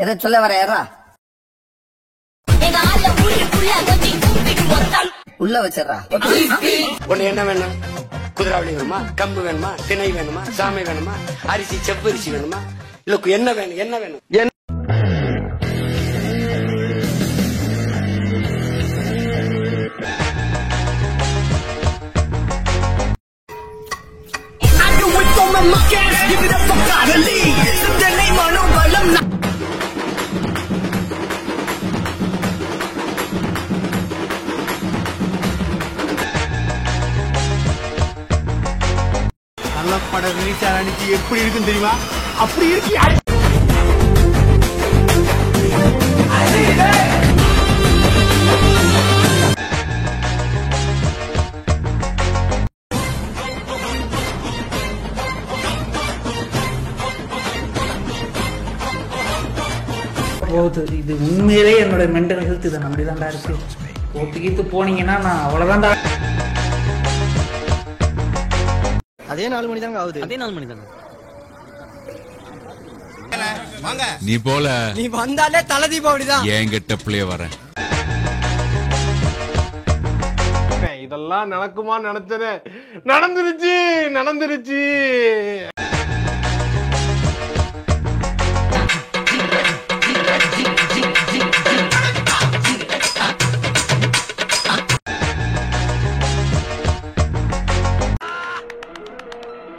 எதை சொல்ல வர யாரா உள்ள வச்சிடறா. உன்னை என்ன வேணும்? குதிராவளி வேணுமா, கம்பு வேணுமா, திணை வேணுமா, சாமை வேணுமா, அரிசி செவ்வரிசி வேணுமா, இல்ல என்ன வேணும்? என்ன வேணும்? நல்ல படம் ரிலீஸ் ஆனிச்சு எப்படி இருக்குன்னு தெரியுமா? அப்படி இருக்கு. போகுது. இது உண்மையிலே என்னோட மென்டல் ஹெல்த் இதை நம்பிதான்டா இருக்கு. போட்டுக்கிட்டு போனீங்கன்னா நான் அவ்வளவுதான்டா. அதே 4 மணி தாங்க ஆகுது. அதே 4 மணி தாங்க. நீ போல நீ வந்தாலே தலை தீபாவளி தான். என்கிட்ட பிள்ளைய வரேன். இதெல்லாம் நடக்குமா நினைச்சனே, நடந்துருச்சு நடந்துருச்சு.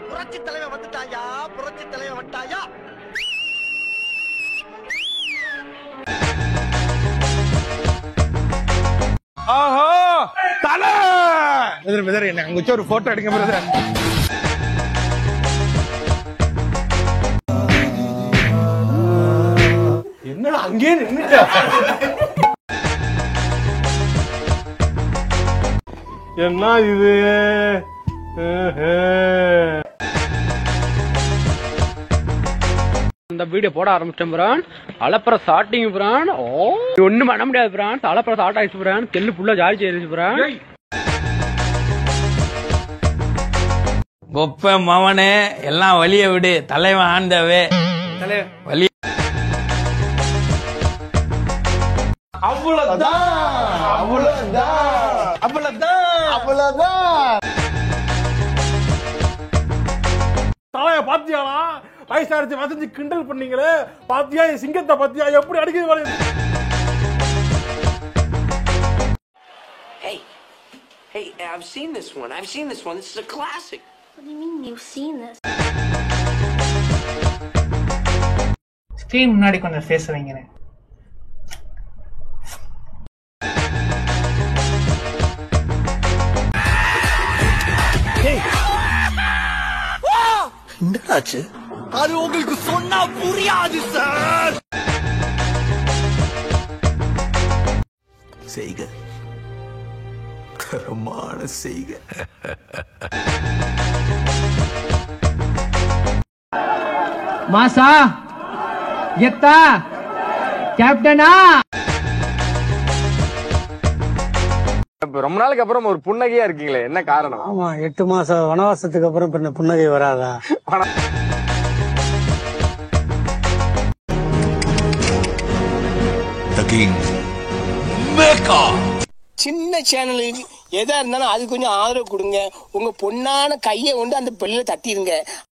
புரட்சி தலைவன் வந்துட்டாயா, புரட்சி தலைவன் வந்துட்டாயா. ஆஹா தலை பிரதர், என்ன அங்க வச்சு ஒரு போட்டோ எடுங்க பிரதர். என்ன அங்கேயே நின்னுட்டா? என்ன இது? இந்த வீடியோ போட ஆரம்பிச்சிட்டேன் பிரான். அலப்பற ஸ்டார்டிங் பிரான். ஒண்ணும் பண்ண முடியாது பிரான். அலப்பற ஸ்டார்ட் ஆயிடுச்சு பிரான். தெல்லு புள்ள ஜாலி செய்யுச்சு பிரான். கொப்ப மவனே எல்லாம் வழிய விடு, தலைவன் ஆண்டவே வழி. அவ்வளவுதான் அவ்வளவுதான் அவ்வளவுதான் அவ்வளவுதான். தலைய பாத்தியாளா? வயசாரிச்சு வசஞ்சு கிண்டல் பண்ணீங்களே, பாத்தியா என் சிங்கத்தை பாத்தியா எப்படி அடிக்குது? Hey, I've seen this one. This is a classic. What do you mean you've seen this? Screen முன்னாடி கொஞ்சம் ஃபேஸ் வைங்க. என்னடாச்சு? அது உங்களுக்கு சொன்னா புரியாது சார். செய்க கரமான செய்க. மாசா எத்தா கேப்டனா. ரொம்ப நாளுக்கு அப்புறம் ஒரு புன்னகையா இருக்கீங்களே, என்ன காரணம்? ஆமா, 8 மாச வனவாசத்துக்கு அப்புறம் பின்ன புன்னகை வராதா? சின்ன சேனலுக்கு எதா இருந்தாலும் அது கொஞ்சம் ஆதரவு கொடுங்க. உங்க பொண்ணான கையை கொண்டு அந்த பெல்ல தட்டிடுங்க.